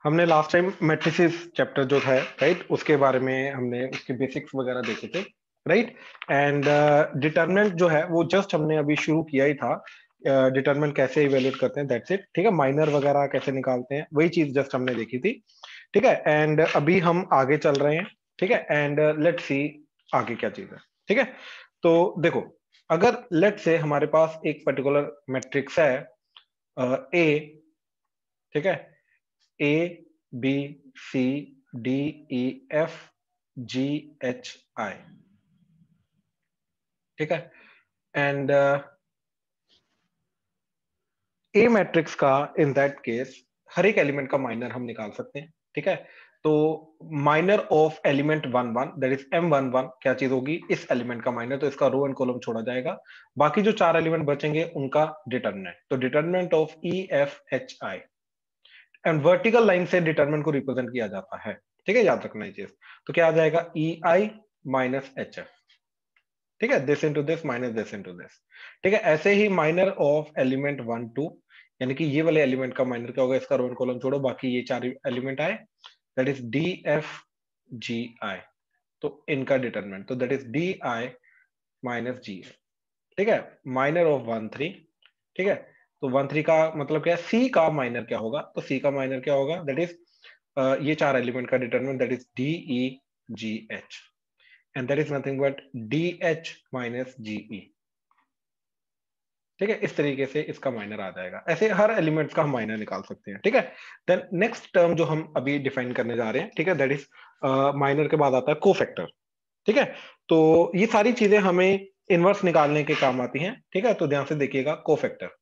हमने last time matrices chapter जो था, राइट, उसके बारे में हमने उसके बेसिक्स वगैरह देखे थे, राइट। एंड डिटरमिनेंट जो है वो जस्ट हमने अभी शुरू किया ही था। डिटरमिनेंट कैसे इवेल्युएट करते हैं, दैट्स इट। ठीक है, माइनर वगैरह कैसे निकालते हैं, वही चीज जस्ट हमने देखी थी। ठीक है, एंड अभी हम आगे चल रहे हैं। ठीक है, एंड लेट्स सी आगे क्या चीज है। ठीक है, तो देखो, अगर लेट्स से हमारे पास एक पर्टिकुलर मैट्रिक्स है ए, ठीक है, A B C D E F G H I. ठीक है, एंड ए मैट्रिक्स का इन दैट केस हर एक एलिमेंट का माइनर हम निकाल सकते हैं। ठीक है, तो minor of element one one, that is M one one, क्या चीज होगी, इस एलिमेंट का माइनर, तो इसका रो एंड कॉलम छोड़ा जाएगा, बाकी जो चार एलिमेंट बचेंगे उनका डिटर्मिनेंट। तो determinant of E F H I, and vertical line से डिटरमिनेंट को रिप्रेजेंट किया जाता है। ठीक है, याद रखना ये चीज। तो क्या आ जाएगा, E I minus H F. ठीक है, this into this minus this into this. ठीक है, ऐसे ही minor of element one two, यानी कि ये वाले एलिमेंट का माइनर क्या होगा, इसका रो एंड कॉलम छोड़ो, बाकी ये चार एलिमेंट आए, that is D F G I. तो इनका डिटरमिनेंट, तो that is D I minus G. ठीक है, माइनर ऑफ वन थ्री। ठीक है, तो वन थ्री का मतलब क्या है, सी का माइनर क्या होगा, तो सी का माइनर क्या होगा, दैट इज ये चार एलिमेंट का determinant, that is D E G H, and that is nothing but D H minus G E. ठीक है, इस तरीके से इसका माइनर आ जाएगा। ऐसे हर एलिमेंट्स का हम माइनर निकाल सकते हैं। ठीक है, देन नेक्स्ट टर्म जो हम अभी डिफाइन करने जा रहे हैं, ठीक है, दैट इज माइनर के बाद आता है कोफैक्टर। ठीक है, तो ये सारी चीजें हमें इनवर्स निकालने के काम आती हैं। ठीक है, तो ध्यान से देखिएगा, कोफैक्टर।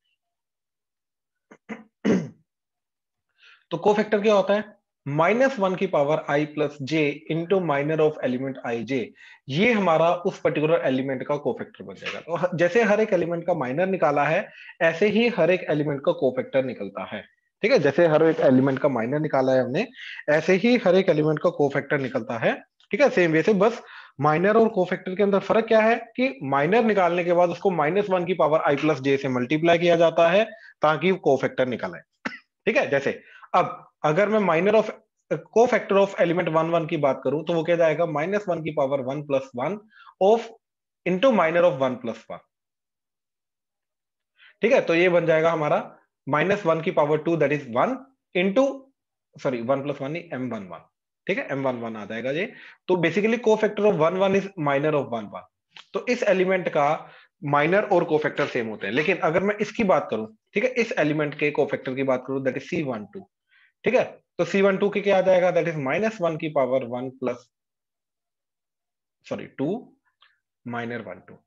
तो कोफैक्टर क्या होता है, माइनस वन की power I plus J into minor of element I J. ये हमारा उस पर्टिकुलर एलिमेंट का कोफैक्टर बन जाएगा। तो जैसे हर एक एलिमेंट का माइनर निकाला है, ऐसे ही हर एक एलिमेंट का कोफैक्टर निकलता है। ठीक है, जैसे हर एक एलिमेंट का माइनर निकाला है हमने, ऐसे ही हर एक एलिमेंट का कोफैक्टर निकलता है। ठीक है, सेम वे से, बस माइनर और कोफैक्टर के अंदर फर्क क्या है कि माइनर निकालने के बाद उसको माइनस वन की पावर आई प्लस जे से मल्टीप्लाई किया जाता है ताकि कोफैक्टर निकल आए। ठीक है, जैसे अब अगर मैं minor of cofactor of element one one की बात करूं, तो वो क्या जाएगा, माइनस वन की power one plus one of into minor of one plus one. ठीक है, तो ये बन जाएगा हमारा माइनस वन की power two, that is one into, sorry one plus one नहीं, एम वन वन। ठीक है, एम वन वन आ जाएगा ये। तो बेसिकली को factor of one one is minor of one one. तो इस एलिमेंट का माइनर और कोफैक्टर सेम होते हैं। लेकिन अगर मैं इसकी बात करूं, ठीक है, इस एलिमेंट के कोफैक्टर की बात करूं, that is C one two. ठीक है, तो सी वन टू की क्या आ जाएगा, दैट इज माइनस वन की power one plus, sorry two minor one two.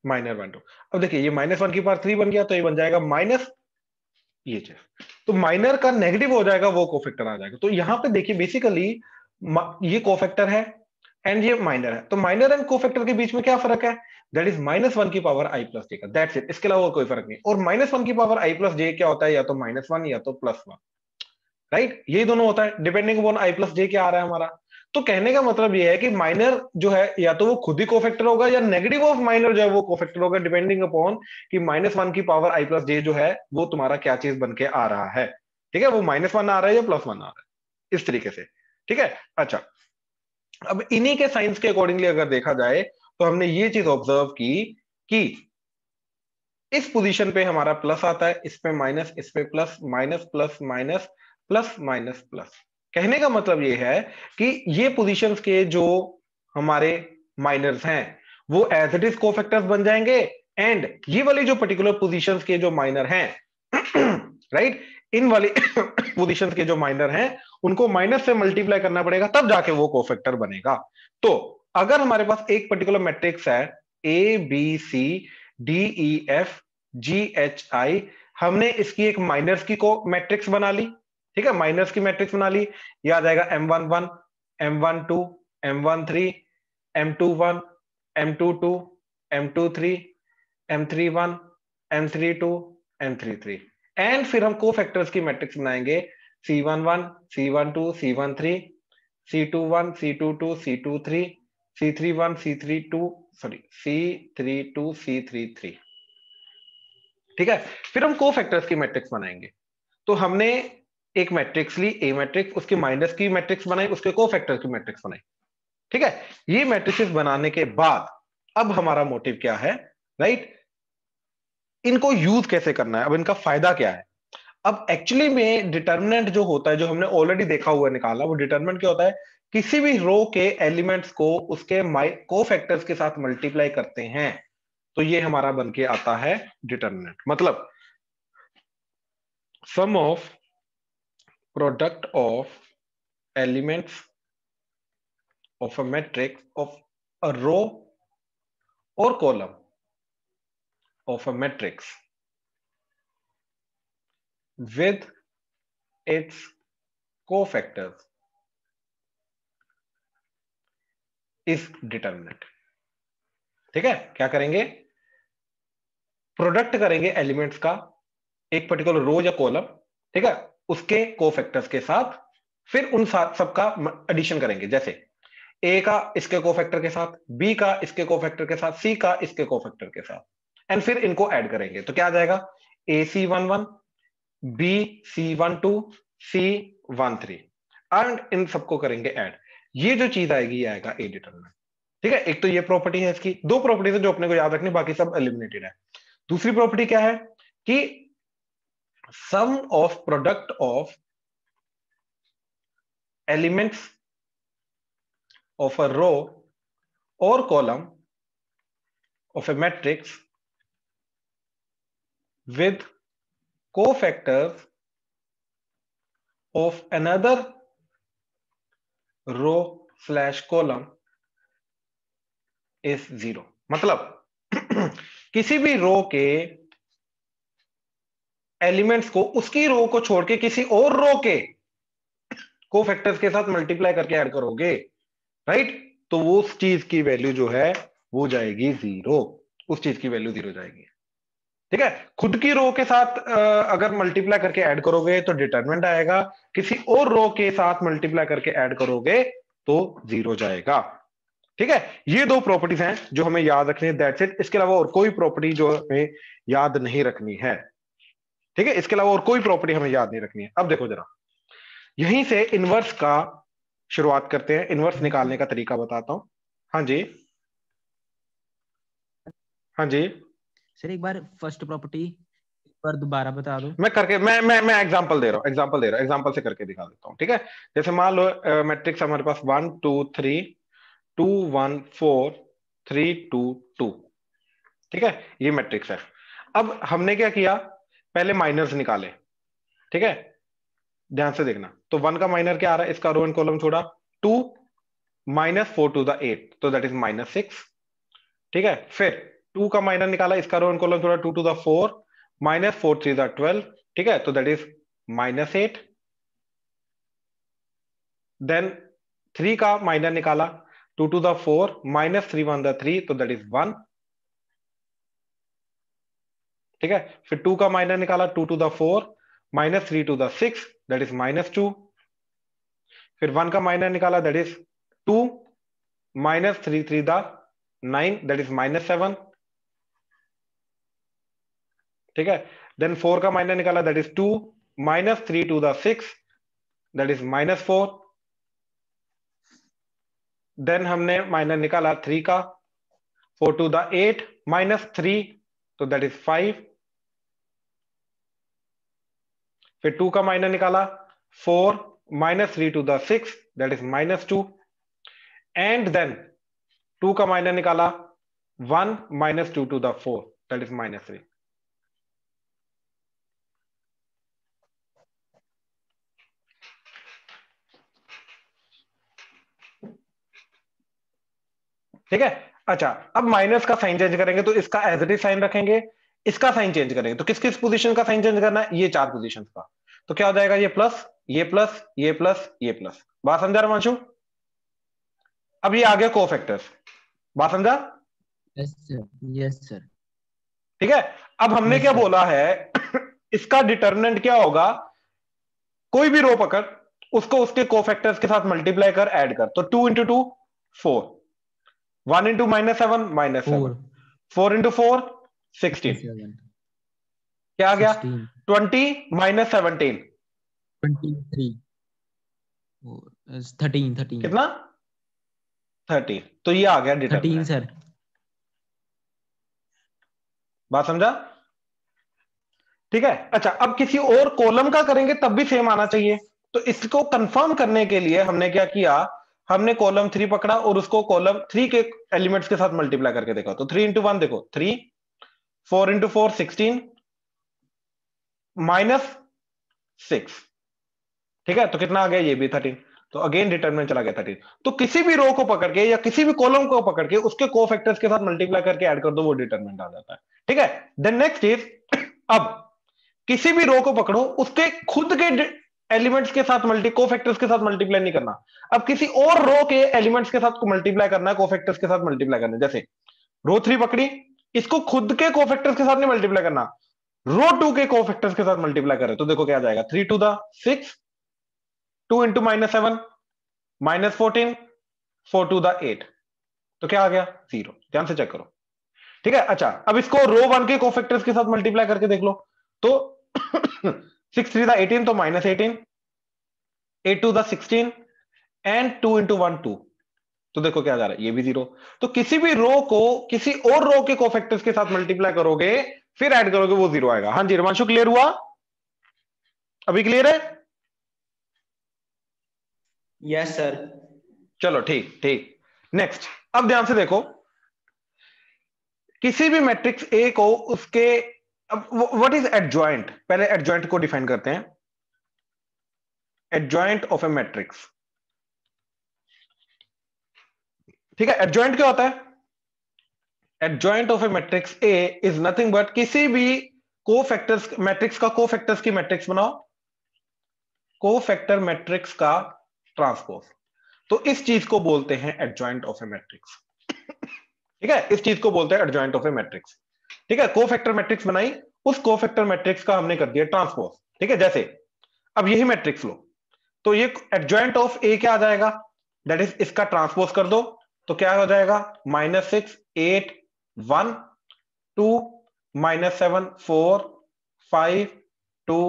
Minor one two. अब देखिए, ये माइनस वन की पावर थ्री बन गया, तो ये बन जाएगा माइनस ये चीज। तो माइनर का नेगेटिव हो जाएगा, वो कोफैक्टर आ जाएगा। तो यहां पे देखिए, बेसिकली ये कोफैक्टर है एंड ये माइनर है। तो माइनर एंड कोफैक्टर के बीच में क्या फर्क है, दैट इज माइनस वन की पावर आई प्लस जे का, दैट्स इट। इसके अलावा कोई फर्क नहीं। और माइनस वन की पावर आई प्लस जे क्या होता है, या तो माइनस वन या तो प्लस वन, राइट, यही दोनों होता है डिपेंडिंग अपॉन आई प्लस जे क्या आ रहा है हमारा। तो कहने का मतलब ये है कि माइनर जो है, या तो वो खुद ही कोफैक्टर होगा, या नेगेटिव ऑफ माइनर जो है वो कोफैक्टर होगा, डिपेंडिंग अपॉन कि माइनस वन की पावर आई प्लस जे जो है वो तुम्हारा क्या चीज बन के आ रहा है। ठीक है, वो माइनस वन आ रहा है या प्लस वन आ रहा है, इस तरीके से। ठीक है, अच्छा, अब इन्हीं के साइंस के अकॉर्डिंगली अगर देखा जाए, तो हमने ये चीज ऑब्जर्व की कि इस पोजीशन पे हमारा प्लस आता है, इस पे माइनस, इस पे plus, minus plus minus plus minus plus. कहने का मतलब ये है कि ये पोजीशंस के जो हमारे माइनर्स हैं वो एज इट इज कोफैक्टर्स बन जाएंगे, एंड ये वाली जो पर्टिकुलर पोजीशंस के जो माइनर हैं राइट, इन वाली पोजीशंस के जो माइनर हैं उनको माइनस से मल्टीप्लाई करना पड़ेगा, तब जाके वो कोफैक्टर बनेगा। तो अगर हमारे पास एक पर्टिकुलर मैट्रिक्स है, A B C D E F G H I, हमने इसकी एक माइनर्स की को मैट्रिक्स बना ली। ठीक है, माइनर्स की मैट्रिक्स बना ली, ये आ जाएगा M one one, M one two, M one three, M two one, M two two, M two three, M three one, M three two, M three three. And फिर हम को फैक्टर्स की matrix बनाएंगे, C one one, C one two, C one three, C two one, C two two, C two three, C three one, C three two, sorry C32 C33, ठीक है। फिर हम cofactors की मैट्रिक्स बनाएंगे। तो हमने एक मैट्रिक्स ली ए मैट्रिक्स, उसकी माइनस की मैट्रिक्स बनाई, उसके कोफैक्टर की मैट्रिक्स बनाई, ठीक है। ये मैट्रिक्स बनाने के बाद अब हमारा मोटिव क्या है, राइट, इनको यूज कैसे करना है, अब इनका फायदा क्या है। अब एक्चुअली में डिटर्मिनेंट जो होता है, जो हमने ऑलरेडी देखा हुआ निकाला, वो डिटर्मिनेंट क्या होता है, किसी भी रो के एलिमेंट्स को उसके कोफैक्टर्स के साथ मल्टीप्लाई करते हैं, तो ये हमारा बन के आता है डिटर्मिनेंट। मतलब sum of product of elements of a matrix of a row और column of a matrix with its cofactors is determinant। ठीक है, क्या करेंगे, प्रोडक्ट करेंगे एलिमेंट्स का, एक पर्टिकुलर रो या कॉलम, ठीक है, उसके कोफैक्टर्स के साथ, फिर उन सबका एडिशन करेंगे। जैसे ए का इसके कोफैक्टर के साथ, बी का इसके कोफैक्टर के साथ, सी का इसके कोफैक्टर के साथ, एंड फिर इनको ऐड करेंगे। तो क्या आ जाएगा, AC11, BC12, C13, and in सबको करेंगे ऐड। ये जो चीज आएगी ये आएगा ए डिटरमिनेंट। ठीक है, एक तो ये प्रॉपर्टी है, इसकी दो प्रॉपर्टीज है जो अपने को याद रखनी, बाकी सब एलिमिनेटेड है। दूसरी प्रॉपर्टी क्या है कि sum of product of elements of a row और column of a matrix with cofactors of another row slash column is 0। मतलब किसी भी रो के एलिमेंट्स को उसकी रो को छोड़ के किसी और रो के कोफैक्टर्स के साथ मल्टीप्लाई करके ऐड करोगे, राइट, तो वो उस चीज की वैल्यू जो है वो जाएगी 0, उस चीज की वैल्यू 0 जाएगी। ठीक है, खुद की रो के साथ अगर मल्टीप्लाई करके ऐड करोगे तो डिटरमिनेंट आएगा, किसी और रो के साथ मल्टीप्लाई करके ऐड करोगे तो 0 जाएगा। ठीक है, ये दो प्रॉपर्टीज हैं जो हमें याद रखनी है, दैट्स इट। इसके अलावा और कोई प्रॉपर्टी जो हमें याद नहीं रखनी है। ठीक है, इसके अलावा और कोई प्रॉपर्टी हमें याद नहीं रखनी है। अब देखो जरा, यहीं से इनवर्स का शुरुआत करते हैं, इनवर्स निकालने का तरीका बताता हूं। हाँ जी, हाँ जी, सर एक बार फर्स्ट प्रॉपर्टी एक बार दोबारा बता दो। मैं करके मैं एग्जांपल दे रहा हूं, एग्जांपल से करके दिखा देता हूं। ठीक है, जैसे मान लो मैट्रिक्स हमारे पास 1 2 3 2 1 4 3 2 2। ठीक है, ये मैट्रिक्स है। अब हमने क्या किया, पहले माइनर्स निकाले। ठीक है, ध्यान से देखना, तो 1 का माइनर क्या आ रहा है, इसका रो एंड कॉलम छोड़ा, 2 -4 टू द 8, तो दैट इज -6। ठीक है, फिर 2 का माइनर निकाला, इसका रो एंड कॉलम छोड़ा, 2 टू द 4, -4 3 द 12, ठीक है, तो दैट इज -8। देन 3 का माइनर निकाला, 2 टू द 4, -3 1 द 3, तो दैट इज 1। ठीक है, फिर 2 का माइनर निकाला, 2 to the 4, -3 to the 6, that is -2। फिर 1 का माइनर निकाला, that is 2, -3 3 the 9, that is -7। ठीक है, देन 4 का माइनर निकाला, that is 2, -3 to the 6, that is -4। Then हमने माइनर निकाला 3 का, 4 टू द 8, -3, तो दैट इज 5। फिर 2 का माइनर निकाला, 4 -3 to the 6, that is -2। And then 2 का माइनर निकाला, 1 -2 टू द 4, दैट इज -3। ठीक है, अच्छा, अब माइनस का साइन चेंज करेंगे तो इसका एज इट इज साइन रखेंगे, इसका साइन चेंज करेंगे तो किस किस पोजीशन का साइन चेंज करना है, ये 4 पोजीशन का। तो क्या हो जाएगा, ये प्लस, ये प्लस, ये प्लस, ये प्लस। बात समझा रमांशु? अब ये आ गया कोफैक्टर्स, बात समझा? यस सर, यस सर, ठीक है, अब हमने यस क्या सर। बोला है इसका डिटर्मिनेंट क्या होगा, कोई भी रो पकड़, उसको उसके कोफैक्टर्स के साथ मल्टीप्लाई कर, ऐड कर, तो 2 × 2 4, 1 इंटू -7 -7, 4 4 इंटू 4 16, 7 क्या आ गया? 16 20 -17 23 13 13 कितना? 30। तो ये आ गया 13 डिटर्मिनेंट। सर। बात समझा? ठीक है। अच्छा, अब किसी और कॉलम का करेंगे तब भी सेम आना चाहिए। तो इसको कंफर्म करने के लिए हमने क्या किया, हमने कॉलम 3 पकड़ा और उसको कॉलम 3 के एलिमेंट्स के साथ मल्टीप्लाई करके देखा। तो 3 इंटू 1 देखो 3, 4 इंटू 4 16 -6, ठीक है। तो कितना आ गया? ये भी 13। तो अगेन डिटरमिनेंट चला गया 13। तो किसी भी रो को पकड़ के या किसी भी कॉलम को पकड़ के उसके कोफैक्टर्स के साथ मल्टीप्लाई करके ऐड कर दो, वो डिटरमिनेंट आ जाता है। ठीक है। देन नेक्स्ट इज, अब किसी भी रो को पकड़ो, उसके खुद के एलिमेंट्स के साथ कोफैक्टर्स के साथ मल्टीप्लाई नहीं करना। अब किसी और रो के एलिमेंट्स के साथ मल्टीप्लाई करना है, कोफैक्टर्स के साथ मल्टीप्लाई करना है। जैसे रो 3 पकड़ी, इसको खुद के कोफैक्टर्स के साथ नहीं मल्टीप्लाई करना, रो 2 के कोफैक्टर्स के साथ मल्टीप्लाई करें। तो देखो क्या आ जाएगा, 3 to the 6, 2 into -7 -14, 4 to the 8। तो क्या आ गया? 0। ध्यान से चेक करो। ठीक है। अच्छा, अब इसको रो 1 के कोफैक्टर्स के साथ मल्टीप्लाई करके देख लो। तो 6 3 द 18, तो -18, 8 टू द 16 एंड 2 इंटू 1 2। तो देखो क्या जा रहा है, ये भी 0। तो किसी भी रो को किसी और रो के कोफैक्टर्स के साथ मल्टीप्लाई करोगे, फिर ऐड करोगे, वो 0 आएगा। हाँ जी हिमांशु, क्लियर हुआ? अभी क्लियर है? Yes sir. चलो ठीक ठीक। नेक्स्ट, अब ध्यान से देखो, किसी भी मैट्रिक्स ए को उसके, अब व्हाट इज एडजॉइंट, पहले एडजॉइंट को डिफाइन करते हैं। एडजॉइंट ऑफ ए मैट्रिक्स, ठीक है। एडजॉइंट क्या होता है? Adjoint of a matrix A is nothing but, किसी भी कोफैक्टर्स मैट्रिक्स का, कोफैक्टर्स की मैट्रिक्स बनाओ, कोफैक्टर मैट्रिक्स का ट्रांसपोज। तो इस चीज को बोलते हैं एडजॉइंट ऑफ ए मैट्रिक्स। ठीक है, इस चीज को बोलते हैं एडजॉइंट ऑफ ए मैट्रिक्स। ठीक है, कोफैक्टर मैट्रिक्स बनाई, उस कोफैक्टर मैट्रिक्स का हमने कर दिया ट्रांसपोज। ठीक है। जैसे अब यही मैट्रिक्स लो, तो ये एडजॉइंट ऑफ ए क्या आ जाएगा, दैट इज इसका ट्रांसपोज कर दो। तो क्या हो जाएगा, -6 8 1 2 -7 4 5 2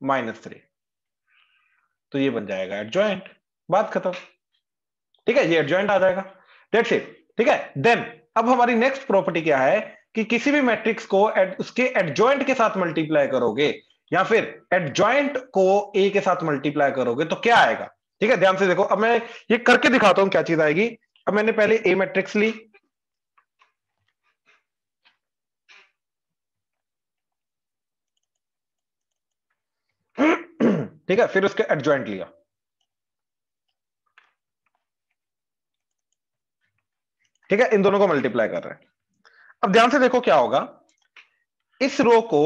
-3। तो ये बन जाएगा एडजॉइंट, बात खत्म। ठीक है, ये एडजॉइंट आ जाएगा, दैट्स इट। ठीक है। देन अब हमारी नेक्स्ट प्रॉपर्टी क्या है कि किसी भी मैट्रिक्स को उसके एडजॉइंट के साथ मल्टीप्लाई करोगे या फिर एडजॉइंट को ए के साथ मल्टीप्लाई करोगे तो क्या आएगा। ठीक है, ध्यान से देखो, अब मैं ये करके दिखाता हूं क्या चीज आएगी। अब मैंने पहले ए मैट्रिक्स ली, ठीक है, फिर उसके एडजॉइंट लिया। ठीक है, इन दोनों को मल्टीप्लाई कर रहे हैं। अब ध्यान से देखो क्या होगा, इस रो को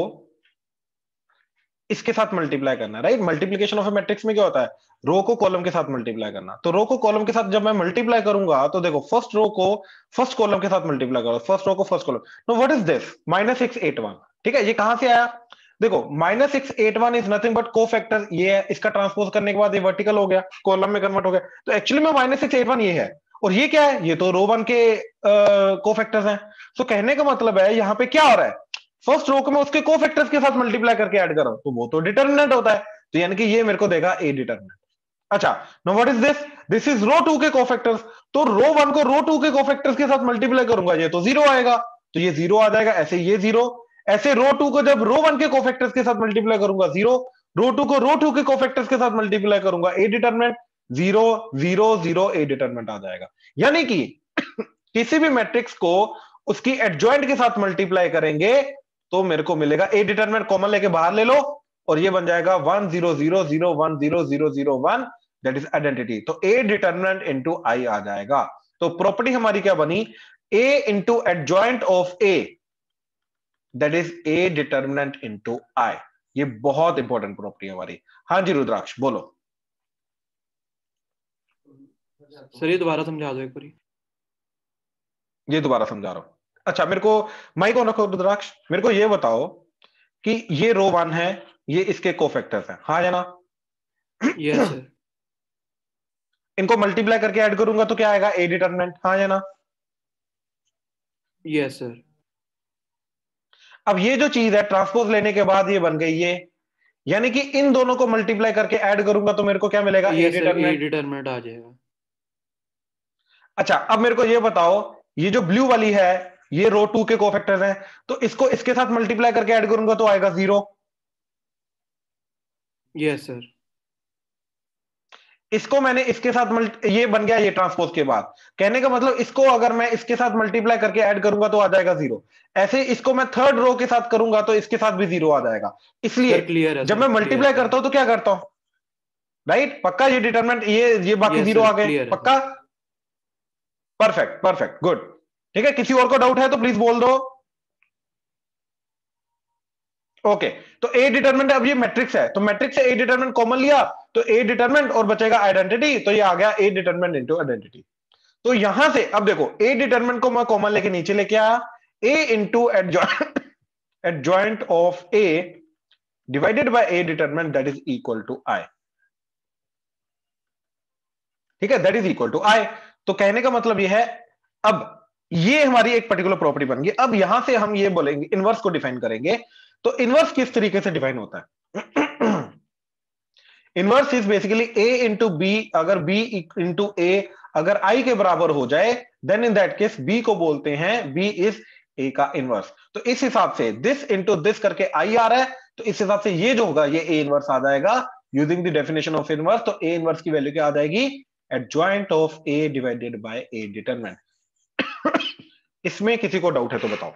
इसके साथ मल्टीप्लाई करना, right. Multiplication of a matrix में क्या होता है, रो को कॉलम के साथ मल्टीप्लाई करना। तो रो को कॉलम के साथ जब मैं मल्टीप्लाई करूंगा, तो देखो फर्स्ट रो को फर्स्ट कॉलम के साथ मल्टीप्लाई करो, फर्स्ट रो को first column. No what is this, -681। ठीक है, ये कहां से आया? देखो -681 इज नथिंग बट कोफैक्टर, ये है, इसका ट्रांसपोज करने के बाद ये वर्टिकल हो गया, कॉलम में कन्वर्ट हो गया। तो एक्चुअली में -681 ये है, और ये क्या है, ये तो रो 1 के कोफैक्टर्स हैं। तो कहने का मतलब है यहां पे क्या हो रहा है, फर्स्ट रो को मैं उसके कोफैक्टर्स के साथ मल्टीप्लाई करके ऐड कर रहा हूं, तो वो तो डिटरमिनेंट होता है। तो यानी कि ये मेरे को देगा ए डिटरमिनेंट। अच्छा, no what is this, this is row 2 के कोफैक्टर्स। तो रो 1 को रो 2 के कोफैक्टर्स के साथ मल्टीप्लाई करूंगा, ये तो 0 आएगा, तो ये 0 आ जाएगा। ऐसे ये 0, ऐसे रो 2 को जब रो 1 के कोफैक्टर्स के साथ मल्टीप्लाई करूंगा 0, रो 2 को रो 2 के कोफैक्टर्स के साथ मल्टीप्लाई करूंगा ए डिटरमिनेंट, 0 0 0 ए डिटरमिनेंट आ जाएगा। यानी कि किसी भी मैट्रिक्स को उसकी एडजॉइंट के साथ मल्टीप्लाई करेंगे तो मेरे को मिलेगा ए डिटरमिनेंट, कॉमन लेके बाहर ले लो, और ये बन जाएगा 1 0 0 0 1 0 0 0 1, दैट इज आइडेंटिटी। तो ए डिटरमिनेंट इंटू आई आ जाएगा। तो प्रॉपर्टी हमारी क्या बनी, A into adjoint of A, that is A determinant into I. ये बहुत इंपॉर्टेंट प्रॉपर्टी हमारी। हाँ जी रुद्राक्ष बोलो। सर ये दोबारा समझा दो एक बार। ये दोबारा समझा रहा हूं। अच्छा, मेरे को माइक ऑन रखो रुद्राक्ष, मेरे को ये बताओ कि ये रो 1 है, ये इसके कोफैक्टर्स हैं, हाँ या ना? Yes sir. इनको मल्टीप्लाई करके ऐड करूंगा तो क्या आएगा, ए डिटरमिनेंट, हाँ या ना? Yes sir. अब ये जो चीज है ट्रांसपोज लेने के बाद ये बन गई ये, यानी कि इन दोनों को मल्टीप्लाई करके ऐड करूंगा तो मेरे को क्या मिलेगा, ए यस सर, ए डिटरमिनेंट। डिटरमिनेंट आ जाएगा। अच्छा अब मेरे को ये बताओ, ये जो ब्लू वाली है ये रो 2 के कोफैक्टर्स हैं, तो इसको इसके साथ मल्टीप्लाई करके ऐड करूंगा तो आएगा 0। Yes sir. इसको मैंने इसके साथ ये बन गया ये ट्रांसपोज के बाद, कहने का मतलब इसको अगर मैं इसके साथ मल्टीप्लाई करके ऐड करूंगा तो आ जाएगा 0। ऐसे इसको मैं थर्ड रो के साथ करूंगा तो इसके साथ भी 0 आ जाएगा। इसलिए सर क्लियर है जब सर, मैं क्लियर मल्टीप्लाई है। करता हूं तो क्या करता हूं, राइट, पक्का ये डिटरमिनेंट ये बाकी यस 0 सर, आ गए, क्लियर है पक्का, सर। Perfect perfect good. ठीक है, किसी और को डाउट है तो प्लीज बोल दो। ओके, तो ए डिटरमिनेंट, अब ये मैट्रिक्स है तो मैट्रिक्स से ए डिटरमिनेंट कॉमन लिया तो ए डिटरमिनेंट और बचेगा आइडेंटिटी, तो ये आ गया ए डिटरमिनेंट इनटू आइडेंटिटी। तो यहां से अब देखो ए डिटरमिनेंट को मैं कॉमन लेके नीचे लेके आया, A into adjoint of A divided by A determinant that is equal to I. ठीक है, that is equal to I. तो कहने का मतलब ये है, अब ये हमारी एक पर्टिकुलर प्रॉपर्टी बन गई। अब यहां से हम ये बोलेंगे इनवर्स को डिफाइन करेंगे, तो इनवर्स किस तरीके से डिफाइन होता है। Inverse is basically A into B, अगर बी इंटू ए अगर आई के बराबर हो जाए then in that case B को बोलते हैं बी इज ए का इनवर्स। तो इस हिसाब से दिस इंटू दिस करके आई आ रहा है, तो इस हिसाब से ये जो होगा ये ए इनवर्स आ जाएगा using the definition of inverse. तो ए इनवर्स की वैल्यू क्या आ जाएगी, adjoint of A divided by A determinant. इसमें किसी को डाउट है तो बताओ,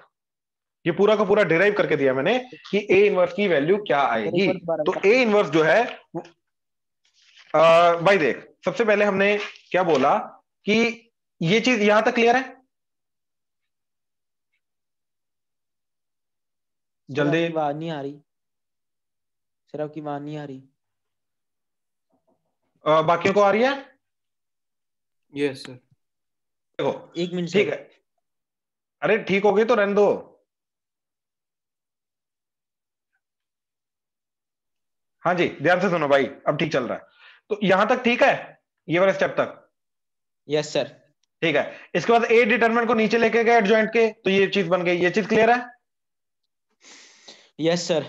ये पूरा का पूरा डिराइव करके दिया मैंने कि ए इनवर्स की वैल्यू क्या आएगी। तो ए इनवर्स जो है भाई देख, सबसे पहले हमने क्या बोला कि ये चीज यहां तक क्लियर है, जल्दी। आपकी आवाज नहीं आ रही सर, आपकी आवाज नहीं आ रही। बाकियों को आ रही है? Yes sir. देखो एक मिनट ठीक सर। है, अरे ठीक हो गई तो रहने दो। हाँ जी ध्यान से सुनो भाई, अब ठीक चल रहा है, तो यहां तक ठीक है, ये वाले स्टेप तक यस सर। ठीक है। इसके बाद ए डिटरमिनेंट को नीचे लेके गए एडजॉइंट के, तो ये चीज बन गई, ये चीज क्लियर है। Yes sir.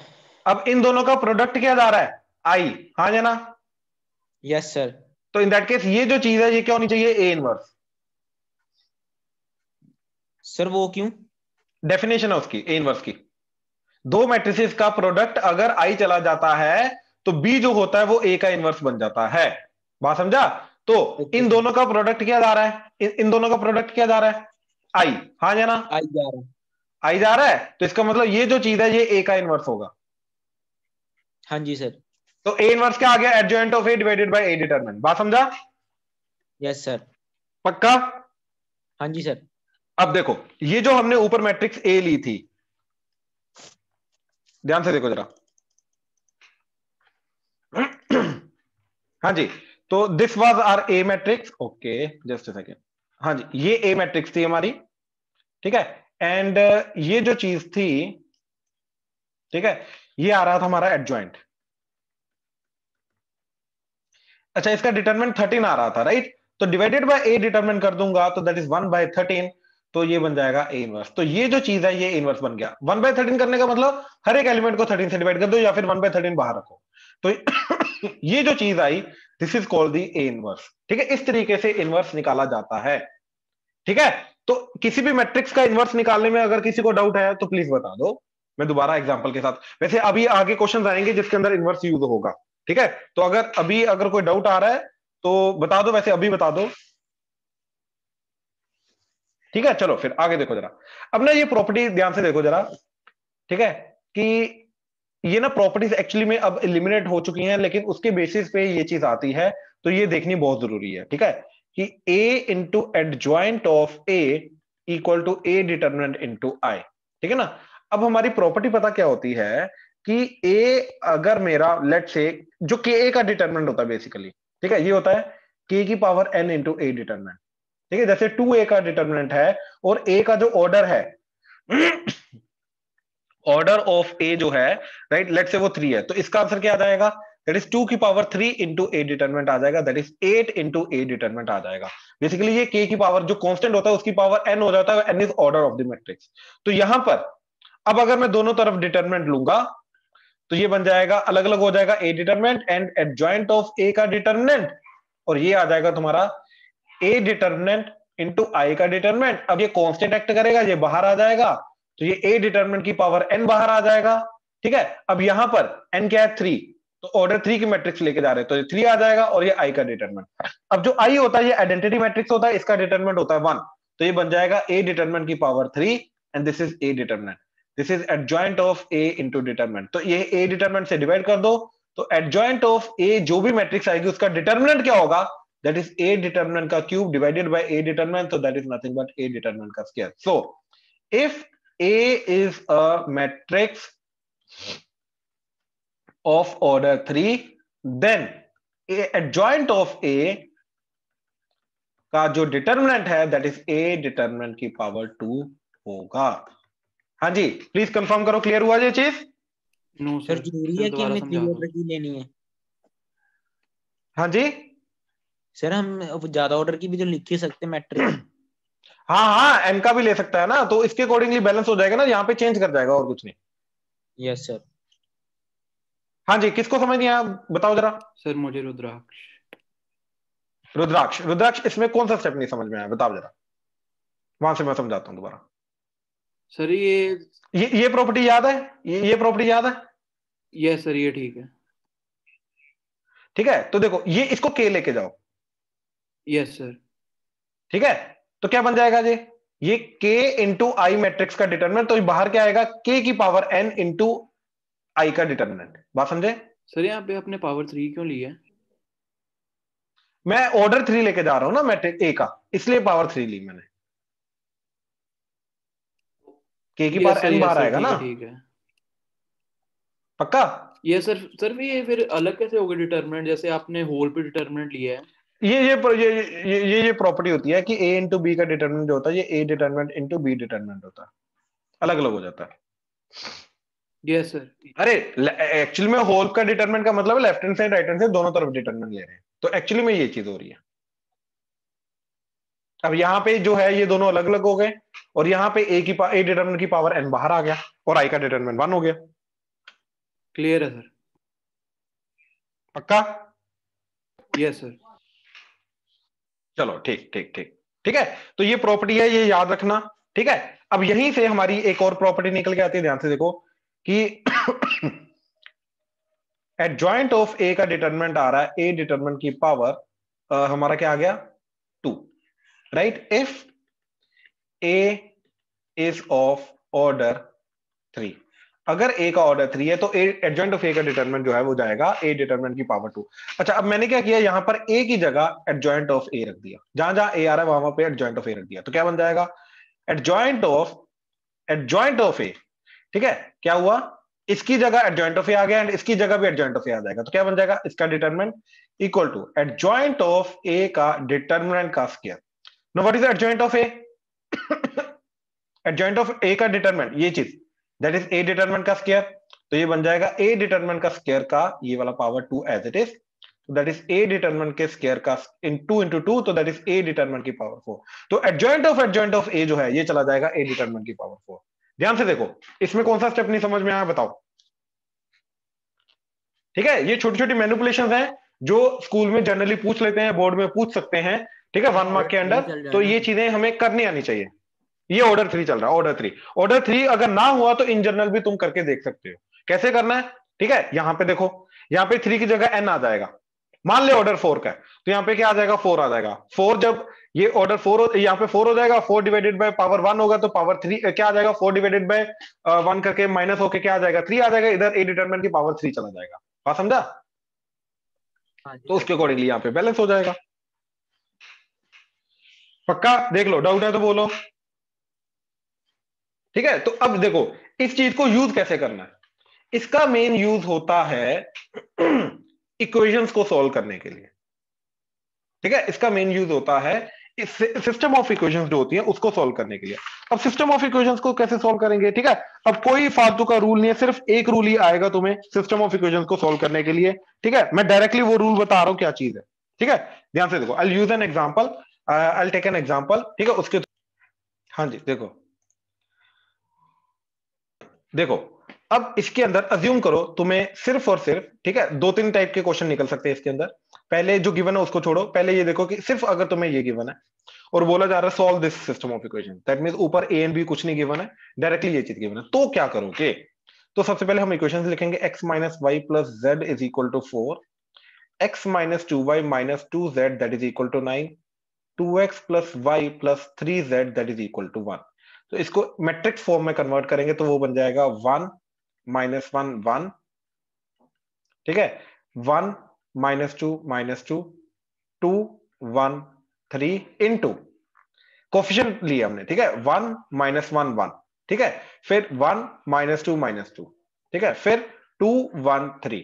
अब इन दोनों का प्रोडक्ट क्या जा रहा है, आई, हाँ जाना। Yes sir. तो इन दैट केस ये जो चीज है ये क्या होनी चाहिए, ए इनवर्स। सर वो क्यों? डेफिनेशन है उसकी ए इनवर्स की, दो मैट्रिसेस का प्रोडक्ट अगर आई चला जाता है तो बी जो होता है वो ए का इनवर्स बन जाता है। बात समझा? तो इन दोनों का प्रोडक्ट क्या जा रहा है, इन दोनों का प्रोडक्ट क्या जा रहा है, आई, हाँ जाना, आई जा रहा है। आई जा रहा है, तो इसका मतलब ये जो चीज है ये ए का इनवर्स होगा। हाँ जी सर। तो ए इनवर्स क्या आ गया, adjoint of A divided by A determinant. बात समझा? Yes sir. पक्का? हाँ जी सर। अब देखो ये जो हमने ऊपर मैट्रिक्स ए ली थी, ध्यान से देखो जरा। हाँ जी, तो this was are a matrix, okay just a second. हाँ जी, ये ए मैट्रिक्स थी हमारी, ठीक है, एंड ये जो चीज थी, ठीक है, ये आ रहा था हमारा एडजॉइंट। अच्छा, इसका डिटरमिनेंट 13 आ रहा था, राइट, तो डिवाइडेड बाय ए डिटरमिनेंट कर दूंगा तो दैट इज 1/13, तो ये बन जाएगा ए इनवर्स। तो ये जो चीज है ये इनवर्स बन गया। 1/13 करने का मतलब हर एक एलिमेंट को 13 से डिवाइड कर दो या फिर 1/13 बाहर रखो, तो ये जो चीज आई this is called the A inverse. ठीक है, इस तरीके से इनवर्स निकाला जाता है। ठीक है, तो किसी भी मैट्रिक्स का इनवर्स निकालने में अगर किसी को डाउट है तो प्लीज बता दो, मैं दोबारा एग्जांपल के साथ, वैसे अभी आगे क्वेश्चंस आएंगे जिसके अंदर इनवर्स यूज होगा। ठीक है, तो अगर कोई डाउट आ रहा है तो बता दो, वैसे अभी बता दो। ठीक है, चलो फिर आगे देखो जरा। अब ना ये प्रॉपर्टी ध्यान से देखो जरा, ठीक है, कि ये ना प्रॉपर्टीज एक्चुअली में अब एलिमिनेट हो चुकी हैं, लेकिन उसके बेसिस पे ये चीज आती है, तो ये देखनी बहुत जरूरी है। ठीक है, कि A into adjoint of A equal to A determinant into I. ठीक है ना, अब हमारी प्रॉपर्टी पता क्या होती है कि ए अगर मेरा लेट से जो के ए का डिटरमिनेंट होता है बेसिकली, ठीक है, ये होता है के की power N into A determinant. ठीक है, जैसे 2a का डिटरमिनेंट है और a का जो ऑर्डर है, ऑर्डर ऑफ ए जो है, राइट, लेट से वो 3 है, तो इसका आंसर क्या आ जाएगा, दैट इज 2 की पावर 3 इंटू ए डिटरमिनेंट आ जाएगा, that is 8 into A determinant आ जाएगा। बेसिकली ये k की पावर जो कांस्टेंट होता है उसकी पावर n हो जाता है, n is order of the matrix. तो यहां पर अब अगर मैं दोनों तरफ डिटरमिनेंट लूंगा तो ये बन जाएगा, अलग अलग हो जाएगा, ए determinant and adjoint of A का डिटरमिनेंट, और ये आ जाएगा तुम्हारा ए डिटरमिनेंट इंटू आई का डिटरमिनेंट। अब ये कांस्टेंट एक्ट करेगा, ये बाहर आ जाएगा, तो ये ए डिटरमिनेंट की पावर n बाहर आ जाएगा। ठीक है, अब यहां पर n क्या है 3, तो ऑर्डर 3 की मैट्रिक्स लेके जा रहे हैं, तो ये 3 आ जाएगा, और ये i का डिटरमिनेंट। अब जो i होता है ये आइडेंटिटी मैट्रिक्स होता है, इसका डिटरमिनेंट होता है 1, तो ये बन जाएगा a डिटरमिनेंट की power 3 and this is a determinant, this is adjoint of a into determinant. तो ये a डिटरमिनेंट से डिवाइड कर दो, तो एडजॉइंट ऑफ a जो भी मैट्रिक्स आएगी उसका डिटरमिनेंट क्या होगा, that is a determinant का cube divided by a determinant, so that is nothing but a determinant का square. So if a is a matrix of order 3, then a adjoint of a का जो determinant है that is a determinant की power 2 होगा। हाँ जी, please confirm करो, clear हुआ ये चीज? नो सर सर, जरूरी सर है कि दोबारा हमें समझा 3 दो। ऑर्डर की लेनी है? हाँ जी, सर हम ज्यादा ऑर्डर की भी तो लिख ही सकते हैं मैट्रिक्स। हाँ हाँ, एन का भी ले सकता है ना, तो इसके अकॉर्डिंगली बैलेंस हो जाएगा ना, यहाँ पे चेंज कर जाएगा और कुछ नहीं। Yes sir. हाँ जी, किसको समझ नहीं आया बताओ जरा? सर मुझे रुद्राक्ष। रुद्राक्ष, रुद्राक्ष इसमें कौन सा स्टेप नहीं समझ में आया बताओ जरा, वहां से मैं समझाता हूँ दोबारा। सर ये ये प्रॉपर्टी याद है, ये प्रॉपर्टी याद है? यस सर, ये ठीक है। ठीक है, तो देखो ये इसको के लेके जाओ, यस सर। ठीक है, तो क्या बन जाएगा ये के इंटू आई मैट्रिक्स का डिटरमिनेंट, तो बाहर क्या आएगा, के की पावर एन इंटू आई का डिटरमिनेंट। बात समझे? सर यहाँ पे आपने पावर 3 क्यों ली है? मैं ऑर्डर 3 लेके जा रहा हूं ना मैट्रिक्स ए का, इसलिए पावर 3 ली मैंने, के की पावर एन बाहर आएगा ना, ठीक है। पक्का? ये सर, सर ये फिर अलग कैसे होगा डिटरमिनेंट, जैसे आपने होल पे डिटरमिनेंट लिया है? ये प्रॉपर्टी होती है कि ए इंटू बी का डिटरमिनेंट जो होता है ये ए डिटरमिनेंट इंटू बी डिटरमिनेंट होता है, अलग अलग हो जाता है। Yes sir. अरे एक्चुअली में होल का डिटरमिनेंट का मतलब है left hand side right hand side दोनों तरफ डिटरमिनेंट ले रहे हैं, तो एक्चुअली में ये चीज हो रही है। अब यहाँ पे जो है ये दोनों अलग अलग हो गए, और यहाँ पे ए डिटरमिनेंट की पावर एन बाहर आ गया, और आई का डिटरमिनेंट 1 हो गया। क्लियर है सर? पक्का? Yes sir. चलो ठीक ठीक ठीक ठीक है, तो ये प्रॉपर्टी है, ये याद रखना। ठीक है, अब यहीं से हमारी एक और प्रॉपर्टी निकल के आती है, ध्यान से देखो कि एडजॉइंट ऑफ ए का डिटरमिनेंट आ रहा है ए डिटरमिनेंट की पावर हमारा क्या आ गया 2, right? If A is of order 3, अगर ए का ऑर्डर 3 है तो एडजॉइंट ऑफ ए का डिटरमिनेंट जो है वो जाएगा ए डिटरमिनेंट की पावर 2। अच्छा, अब मैंने क्या किया, यहां पर ए की जगह एडजॉइंट ऑफ ए रख दिया, जहां जहां ए आ रहा है वहां पे एडजॉइंट ऑफ ए रख दिया, तो क्या बन जाएगा, एडजॉइंट ऑफ ए। ठीक है, क्या हुआ, इसकी जगह एडजॉइंट ऑफ ए आ गया एंड इसकी जगह भी एडजॉइंट ऑफ ए आ जाएगा, तो क्या बन जाएगा, इसका determinant equal to adjoint of A का डिटरमिनेंट का square. Now what is adjoint of A? Adjoint of A का डिटरमिनेंट ये चीज, दैट इज ए डिटरमिनेंट का स्क्वायर, तो ये बन जाएगा ए डिटरमिनेंट का स्क्वायर का ये वाला power 2 as it is, that is A determinant के स्क्वायर का इन 2 into 2, तो दैट इज ए डिटरमिनेंट की पावर 4। तो एडजॉइंट ऑफ ए जो है ये चला जाएगा ए डिटरमिनेंट की पावर 4। ध्यान से देखो, इसमें कौन सा स्टेप नहीं समझ में आया बताओ? ठीक है, ये छोटी छोटी मैनिपुलेशंस हैं जो स्कूल में जनरली पूछ लेते हैं, बोर्ड में पूछ सकते हैं, ठीक है, 1 मार्क के अंदर, तो ये चीजें हमें करनी आनी चाहिए। ये ऑर्डर 3 चल रहा है, ऑर्डर 3 अगर ना हुआ तो इन जनरल भी तुम करके देख सकते हो कैसे करना है। ठीक है, यहां पे देखो, यहां पे 3 की जगह n आ जाएगा, मान ले ऑर्डर 4 का है, तो यहां पे क्या आ जाएगा, 4 आ जाएगा। 4 जब ये ऑर्डर 4 यहाँ पे 4 हो जाएगा, 4 डिवाइडेड बाय पावर 1 होगा, तो पावर 3 क्या आ जाएगा, 4 डिवाइडेड बाय 1 करके माइनस होके क्या आ जाएगा, 3 आ जाएगा, इधर ए डिटरमिनेंट की पावर 3 चला जाएगा। बात समझा? तो उसके अकॉर्डिंगली यहाँ पे बैलेंस हो जाएगा। पक्का? देख लो, डाउट है तो बोलो। ठीक है, तो अब देखो इस चीज को यूज कैसे करना है। इसका मेन यूज होता है इक्वेशंस को सॉल्व करने के लिए। ठीक है, इसका मेन यूज होता है सिस्टम ऑफ इक्वेशंस जो होती है उसको सॉल्व करने के लिए। अब सिस्टम ऑफ इक्वेशंस को कैसे सॉल्व करेंगे, ठीक है। अब कोई फालतू का रूल नहीं है, सिर्फ एक रूल ही आएगा तुम्हें सिस्टम ऑफ इक्वेशंस को सॉल्व करने के लिए, ठीक है। मैं डायरेक्टली वो रूल बता रहा हूं क्या चीज है, ठीक है। ध्यान से देखो, I use an example, I take an example, ठीक है। उसके हाँ जी देखो, देखो अब इसके अंदर अज्यूम करो तुम्हें सिर्फ और सिर्फ, ठीक है, दो तीन टाइप के क्वेश्चन निकल सकते हैं इसके अंदर। पहले जो गिवन है उसको छोड़ो, पहले ये देखो कि सिर्फ अगर तुम्हें ये गिवन है और बोला जा रहा है solve this system of equation, that means ऊपर ए एंड बी कुछ नहीं गिवन है, डायरेक्टली ये चीज गिवन है, तो क्या करोगे। तो सबसे पहले हम इक्वेशंस लिखेंगे, x minus y plus z is equal to 4, x minus 2y minus 2z that is equal to 9, 2x plus y plus 3z that is equal to 1। तो इसको मैट्रिक्स फॉर्म में कन्वर्ट करेंगे तो वो बन जाएगा 1 माइनस 1 1, ठीक है, 1 माइनस 2 माइनस 2, 2 1 3 इनटू कोफिशिएंट लिया हमने, ठीक है, 1 माइनस 1 1, ठीक है, फिर 1 माइनस 2 माइनस 2, ठीक है, फिर 2 1 3,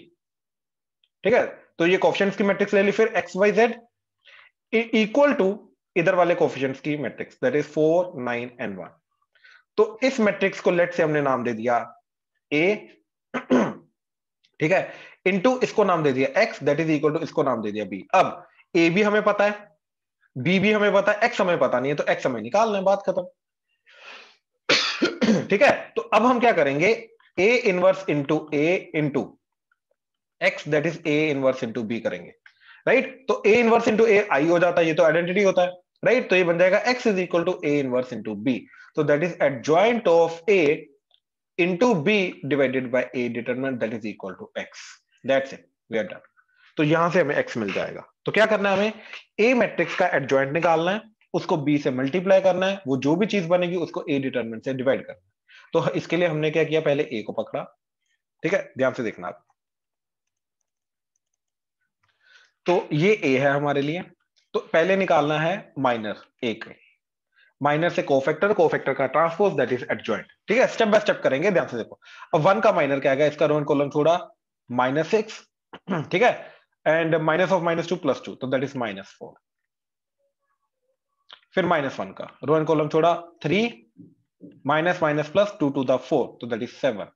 ठीक है। तो ये कोफिशिएंट्स की मैट्रिक्स ले ली, फिर x y z equal to इधर वाले कोफिशिएंट्स की मैट्रिक्स दैट इज 4 9 एंड 1। तो इस मैट्रिक्स को लेट से हमने नाम दे दिया ए, ठीक है, इनटू इसको नाम दे दिया x that is equal to इसको नाम दे दिया बी। अब ए भी हमें पता है, बी भी हमें पता है, एक्स हमें पता नहीं है, तो एक्स हमें निकालना है, बात खत्म। ठीक है, तो अब हम क्या करेंगे, A inverse into A into x that is A inverse into B करेंगे, राइट। तो ए इनवर्स इंटू ए आई हो जाता है, ये तो आइडेंटिटी होता है, राइट। तो ये बन जाएगा X is equal to A inverse into B, तो that is adjoint of A into B divided by A determinant that is equal to X, that's it, we are done. तो यहां से हमें एक्स मिल जाएगा। तो क्या करना है, हमें ए मैट्रिक्स का एडजॉइंट निकालना है, उसको बी से मल्टीप्लाई करना है, वो जो भी चीज बनेगी उसको ए डिटरमिनेंट से डिवाइड करना है। तो इसके लिए हमने क्या किया, पहले ए को पकड़ा, ठीक है, ध्यान से देखना आप। तो ये ए है हमारे लिए, तो पहले निकालना है माइनर ए के, माइनर से कोफैक्टर, कोफैक्टर का ट्रांसपोज दैट इज एडजॉइंट, ठीक है। स्टेप बाय स्टेप करेंगे, ध्यान से देखो। अब 1 का माइनर क्या आएगा, इसका रो एंड कॉलम छोड़ा -6, ठीक है, एंड माइनस ऑफ -2 +2, तो दैट इज -4। फिर -1 का रो एंड कॉलम छोड़ा 3, minus minus plus 2 to the 4, तो दैट इज 7,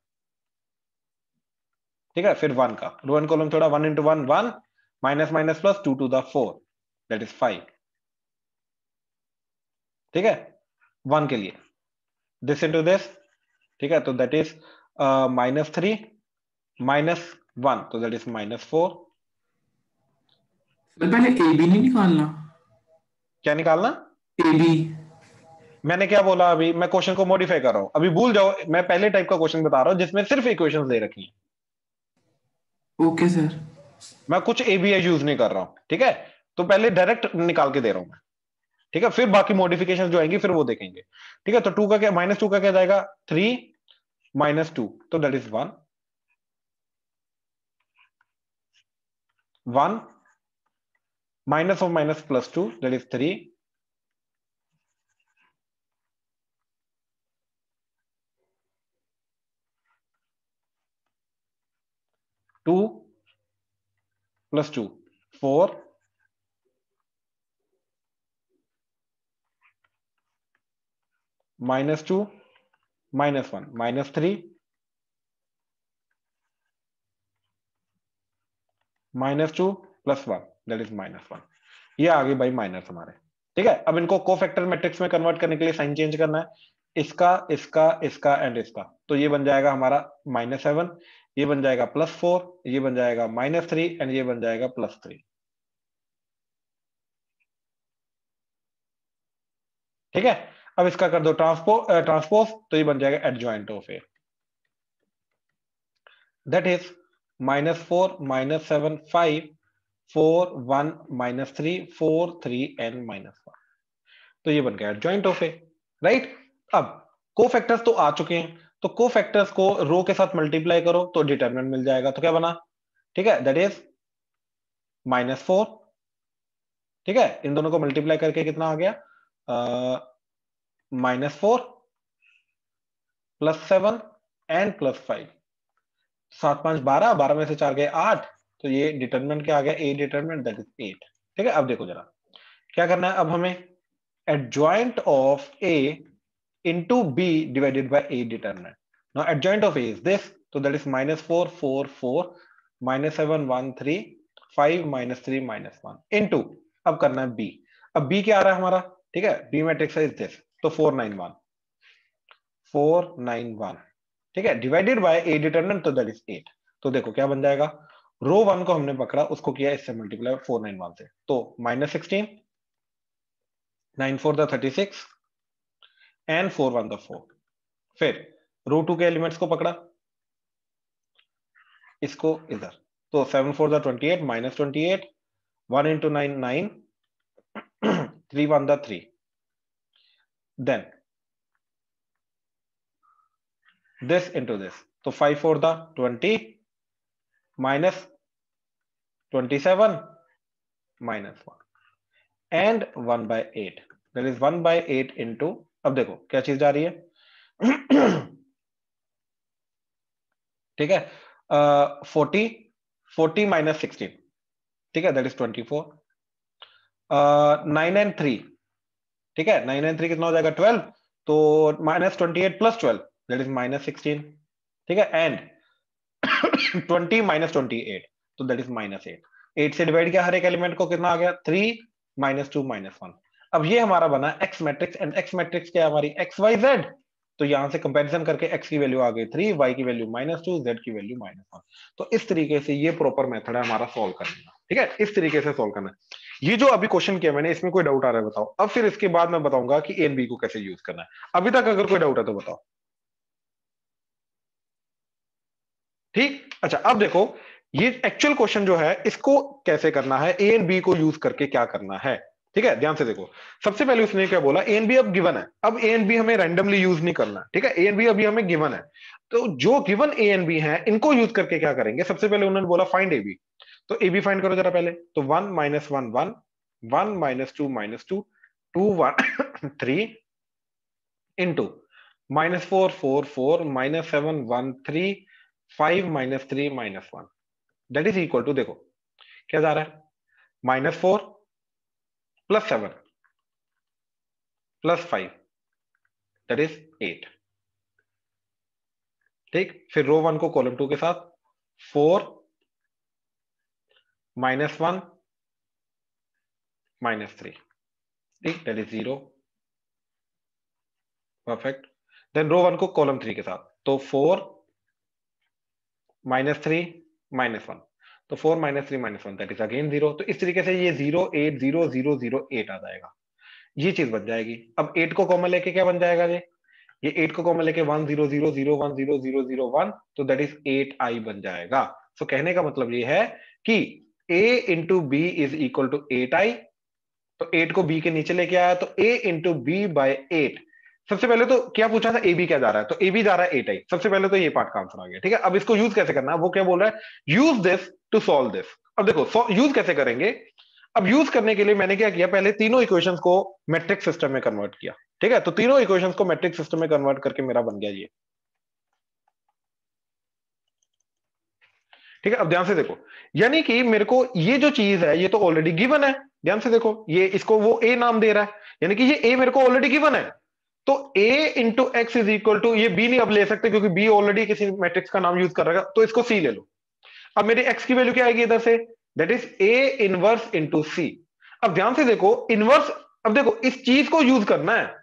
ठीक है। फिर 1 का रो एंड कॉलम छोड़ा 1 into 1 1, minus minus plus 2 to the 4, that is 5, ठीक है, 1 के लिए दिस इंटू दिस, ठीक है, तो दैट इज -3 -1, तो दैट इज -4। सर पहले ए बी नहीं निकालना, क्या निकालना, ए बी। मैंने क्या बोला अभी, मैं क्वेश्चन को मॉडिफाई कर रहा हूं, अभी भूल जाओ, मैं पहले टाइप का क्वेश्चन बता रहा हूं जिसमें सिर्फ इक्वेशंस दे रखी हैं। Okay sir. मैं कुछ एबीआई यूज नहीं कर रहा हूं, ठीक है। तो पहले डायरेक्ट निकाल के दे रहा हूं मैं, ठीक है, फिर बाकी मॉडिफिकेशन जो आएंगी फिर वो देखेंगे, ठीक है। तो 2 का क्या, -2 का क्या जाएगा 3 -2, तो that is 1 1, minus of minus +2 that is 3, 2 +2 4, -2 -1 -3, -2 +1 that is -1। ये आ गई भाई माइनस हमारे, ठीक है। अब इनको कोफैक्टर मैट्रिक्स में कन्वर्ट करने के लिए साइन चेंज करना है, इसका इसका इसका एंड इसका, तो ये बन जाएगा हमारा -7, ये बन जाएगा +4, ये बन जाएगा -3 एंड ये बन जाएगा +3, ठीक है। अब इसका कर दो ट्रांसपोज, तो ये बन जाएगा adjoint of A, that is -4 -7 5 4 1 -3 4 3 and -1, तो ये बन गया एडजॉइंट ऑफ ए, राइट। अब कोफैक्टर्स तो आ चुके हैं, तो कोफैक्टर्स को रो के साथ मल्टीप्लाई करो तो डिटरमिनेंट मिल जाएगा, तो क्या बना, ठीक है, दैट इज -4, ठीक है। इन दोनों को मल्टीप्लाई करके कितना आ गया, -4 +7 एंड +5, 7 5 12, 12 में से 4 गए 8, तो ये डिटरमिनेंट क्या आ गया, ए डिटरमिनेंट दैट इज 8, ठीक है। अब देखो जरा क्या करना है, अब हमें adjoint of A into B divided by A determinant. Now adjoint of A is this, so that is -4 4 4 -7 1 3 5 -3 -1 into, अब करना है B. अब B क्या आ रहा है हमारा, ठीक है, B मैट्रिक्स इज दिस, तो 491 491, ठीक है, डिवाइडेड बाय A डिटरमिनेंट, तो दैट इज 8. तो देखो क्या बन जाएगा, रो 1 को हमने पकड़ा, उसको किया इससे मल्टीप्लाई 491 से, तो -16 9 4 द 36 एंड 4 1 द 4. फिर रो 2 के एलिमेंट्स को पकड़ा, इसको इधर, तो 7 4 the 28 -28 1 into 9 9 3 1 the 3, then this into this, so 5 4 the 20 minus 27 minus 1 and 1 by 8, that is 1 by 8 into, अब देखो क्या चीज जा रही है ठीक है, 40 minus 16, ठीक है, that is 24, 9 and 3, ठीक है, 9 and 3 कितना हो जाएगा 12, तो -28 plus 12, that is -16, ठीक है, and 20 minus 28, तो that is -8. 8 से डिवाइड किया हर एक एलिमेंट को, कितना आ गया 3 -2 -1. अब ये हमारा बना x matrix, and x matrix क्या है हमारी XYZ, तो यहां से कंपैरिजन करके x की वैल्यू आ गई 3, y की वैल्यू -2, z की वैल्यू -1. तो इस तरीके से ये प्रॉपर मेथड है हमारा सॉल्व करने का, ठीक है, इस तरीके से सॉल्व करना है. ये जो अभी क्वेश्चन किया मैंने, इसमें कोई डाउट आ रहा है बताओ. अब फिर इसके बाद मैं बताऊंगा कि ए एंड बी को कैसे यूज करना है. अभी तक अगर कोई डाउट है तो बताओ. ठीक, अच्छा अब देखो ये एक्चुअल क्वेश्चन जो है इसको कैसे करना है, ए एंड बी को यूज करके क्या करना है. ठीक है, ध्यान से देखो. सबसे पहले उसने क्या बोला, ए एंड बी अब गिवन है. अब ए एंड बी हमें रैंडमली यूज नहीं करना, ठीक है, ए एंड बी अभी हमें गिवन है. तो जो गिवन ए एंड बी है इनको यूज करके क्या करेंगे, सबसे पहले उन्होंने बोला फाइंड ए बी. तो ए बी फाइंड करो जरा पहले. तो 1 - 1 1 1 -2 -2 2 1 3 into -4 4 4 -7 1 3 5 -3 -1, that is equal to, देखो क्या जा रहा है, -4 + 7 + 5, दैट इज 8. ठीक, फिर रो 1 को कॉलम 2 के साथ 4 -1 -3, ठीक, दैट इज 0. परफेक्ट. देन रो 1 को कॉलम 3 के साथ, तो 4 -3 -1, तो 4 -3 -1, दैट इज अगेन 0. तो इस तरीके से ये 0 8 0 0 0 8 आ जाएगा, ये चीज बन जाएगी. अब 8 को कॉमन लेके क्या बन जाएगा, ये 8 को कॉमन लेके 1 0 0 0 1 0 0 0 1, तो दैट इज 8i बन जाएगा. सो कहने का मतलब ये है कि a into B is equal to 8i. तो 8 को b के नीचे लेके आया, तो a इंटू बी बाई 8. सबसे पहले तो क्या पूछा था, ए बी क्या जा रहा है, तो ए बी जा रहा है 8i. सबसे पहले तो ये पार्ट का आंसर आ गया. ठीक है, अब इसको यूज कैसे करना है, वो क्या बोल रहा है, use this to solve this. अब देखो यूज कैसे करेंगे. अब यूज करने के लिए मैंने क्या किया, पहले तीनों इक्वेशंस को मैट्रिक्स सिस्टम में कन्वर्ट किया. ठीक है, तो तीनों इक्वेशंस को मैट्रिक्स सिस्टम में कन्वर्ट करके मेरा बन गया ये. ठीक है, अब ध्यान से देखो, यानी कि मेरे को ये जो चीज है ये तो ऑलरेडी गिवन है. ध्यान से देखो, ये इसको वो ए नाम दे रहा है, यानी कि ये ए मेरे को ऑलरेडी गिवन है. तो a into x is equal to, ये b नहीं अब ले सकते क्योंकि b ऑलरेडी किसी मैट्रिक्स का नाम यूज कर रहा है, तो इसको c ले लो. अब मेरी x की वैल्यू क्या आएगी इधर से, that is a inverse into c. अब ध्यान से देखो इनवर्स, अब देखो इस चीज को यूज करना है.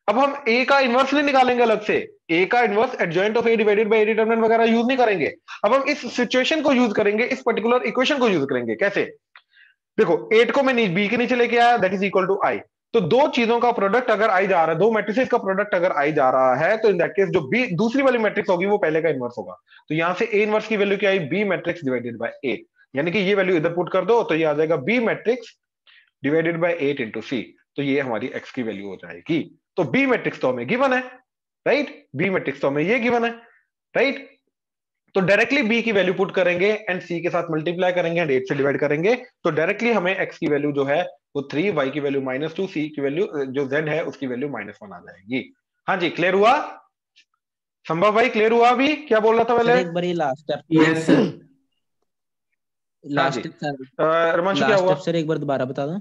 अब हम a का इनवर्स नहीं निकालेंगे अलग से, a का inverse adjoint of a divided by a determinant वगैरह यूज नहीं करेंगे. अब हम इस सिचुएशन को यूज करेंगे, इस पर्टिकुलर इक्वेशन को यूज करेंगे. कैसे, देखो 8 को मैं b के नीचे लेके आया, that is equal to i. तो दो चीजों का प्रोडक्ट अगर आई जा रहा है, दो मैट्रिसेस का प्रोडक्ट अगर आई जा रहा है, तो इन दैट केस जो बी दूसरी वाली मैट्रिक्स होगी वो पहले का इनवर्स होगा. तो यहां से ए इनवर्स की वैल्यू क्या आई, बी मैट्रिक्स डिवाइडेड बाय 8, यानी कि ये वैल्यू इधर पुट कर दो तो ये आ जाएगा B matrix divided by 8 into C. तो ये हमारी एक्स की वैल्यू हो जाएगी. तो बी मैट्रिक्स तो हमें गिवन है, राइट, बी मैट्रिक्स तो हमें ये गिवन है, राइट. तो डायरेक्टली b की वैल्यू पुट करेंगे एंड c के साथ मल्टीप्लाई करेंगे एंड 8 से डिवाइड करेंगे, तो डायरेक्टली हमें x की वैल्यू जो है वो 3, y की वैल्यू -2, c की वैल्यू जो z है उसकी वैल्यू -1 आ जाएगी. हाँ जी, क्लियर हुआ संभव भाई, क्लियर हुआ. अभी क्या बोल रहा था पहले, एक बार ये last step, yes sir. Last Ramanshu क्या हुआ स्टेप सर एक बार दोबारा बता दो.